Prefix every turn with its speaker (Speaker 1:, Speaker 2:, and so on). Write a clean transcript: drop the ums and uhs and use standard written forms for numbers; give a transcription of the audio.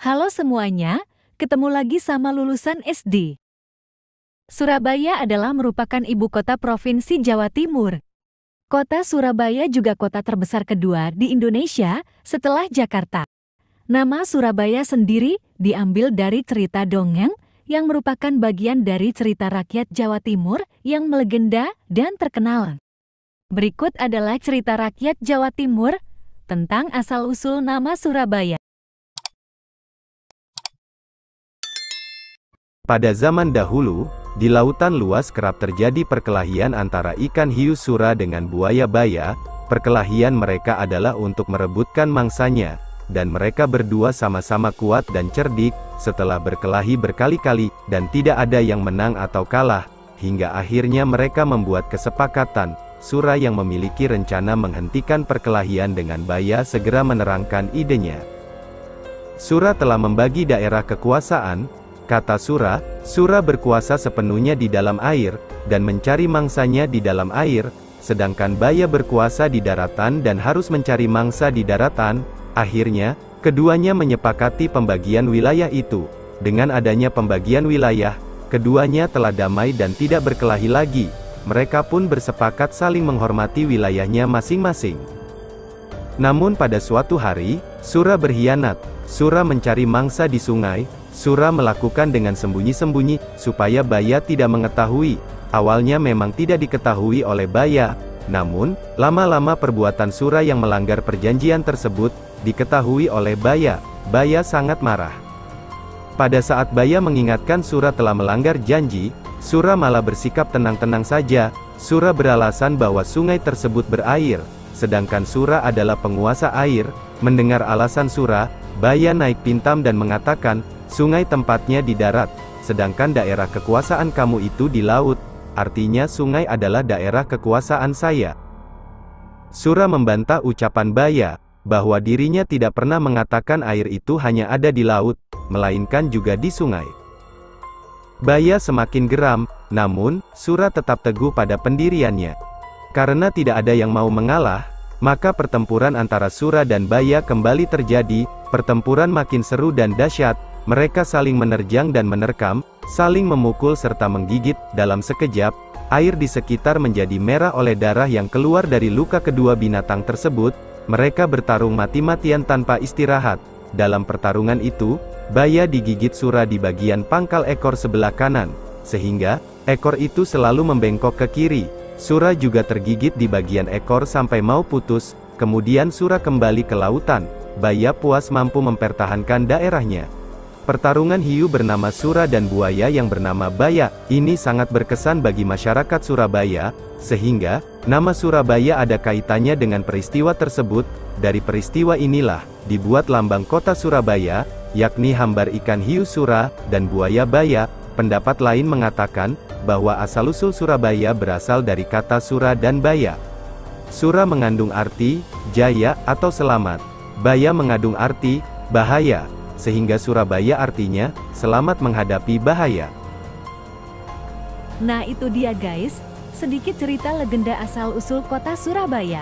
Speaker 1: Halo semuanya, ketemu lagi sama lulusan SD. Surabaya adalah merupakan ibu kota Provinsi Jawa Timur. Kota Surabaya juga kota terbesar kedua di Indonesia setelah Jakarta. Nama Surabaya sendiri diambil dari cerita dongeng yang merupakan bagian dari cerita rakyat Jawa Timur yang melegenda dan terkenal. Berikut adalah cerita rakyat Jawa Timur tentang asal-usul nama Surabaya.
Speaker 2: Pada zaman dahulu, di lautan luas kerap terjadi perkelahian antara ikan hiu sura dengan buaya baya. Perkelahian mereka adalah untuk merebutkan mangsanya, dan mereka berdua sama-sama kuat dan cerdik. Setelah berkelahi berkali-kali, dan tidak ada yang menang atau kalah, hingga akhirnya mereka membuat kesepakatan. Sura yang memiliki rencana menghentikan perkelahian dengan baya segera menerangkan idenya. Sura telah membagi daerah kekuasaan. Kata Sura, Sura berkuasa sepenuhnya di dalam air, dan mencari mangsanya di dalam air, sedangkan baya berkuasa di daratan dan harus mencari mangsa di daratan. Akhirnya, keduanya menyepakati pembagian wilayah itu. Dengan adanya pembagian wilayah, keduanya telah damai dan tidak berkelahi lagi. Mereka pun bersepakat saling menghormati wilayahnya masing-masing. Namun pada suatu hari, Sura berkhianat. Sura mencari mangsa di sungai. Sura melakukan dengan sembunyi-sembunyi, supaya baya tidak mengetahui. Awalnya memang tidak diketahui oleh baya. Namun, lama-lama perbuatan Sura yang melanggar perjanjian tersebut, diketahui oleh baya. Baya sangat marah. Pada saat baya mengingatkan Sura telah melanggar janji, Sura malah bersikap tenang-tenang saja. Sura beralasan bahwa sungai tersebut berair, sedangkan Sura adalah penguasa air. Mendengar alasan Sura, baya naik pintam dan mengatakan, sungai tempatnya di darat, sedangkan daerah kekuasaan kamu itu di laut. Artinya sungai adalah daerah kekuasaan saya. Sura membantah ucapan baya, bahwa dirinya tidak pernah mengatakan air itu hanya ada di laut, melainkan juga di sungai. Baya semakin geram, namun, Sura tetap teguh pada pendiriannya. Karena tidak ada yang mau mengalah, maka pertempuran antara Sura dan baya kembali terjadi. Pertempuran makin seru dan dahsyat. Mereka saling menerjang dan menerkam, saling memukul serta menggigit. Dalam sekejap, air di sekitar menjadi merah oleh darah yang keluar dari luka kedua binatang tersebut. Mereka bertarung mati-matian tanpa istirahat. Dalam pertarungan itu, baya digigit Sura di bagian pangkal ekor sebelah kanan, sehingga ekor itu selalu membengkok ke kiri. Sura juga tergigit di bagian ekor sampai mau putus. Kemudian Sura kembali ke lautan. Baya puas mampu mempertahankan daerahnya. Pertarungan hiu bernama Sura dan buaya yang bernama baya, ini sangat berkesan bagi masyarakat Surabaya, sehingga, nama Surabaya ada kaitannya dengan peristiwa tersebut. Dari peristiwa inilah, dibuat lambang kota Surabaya, yakni hambar ikan hiu Sura, dan buaya baya. Pendapat lain mengatakan, bahwa asal-usul Surabaya berasal dari kata Sura dan baya. Sura mengandung arti, jaya, atau selamat. Baya mengandung arti, bahaya. Sehingga Surabaya artinya, selamat menghadapi bahaya.
Speaker 1: Nah itu dia guys, sedikit cerita legenda asal-usul kota Surabaya.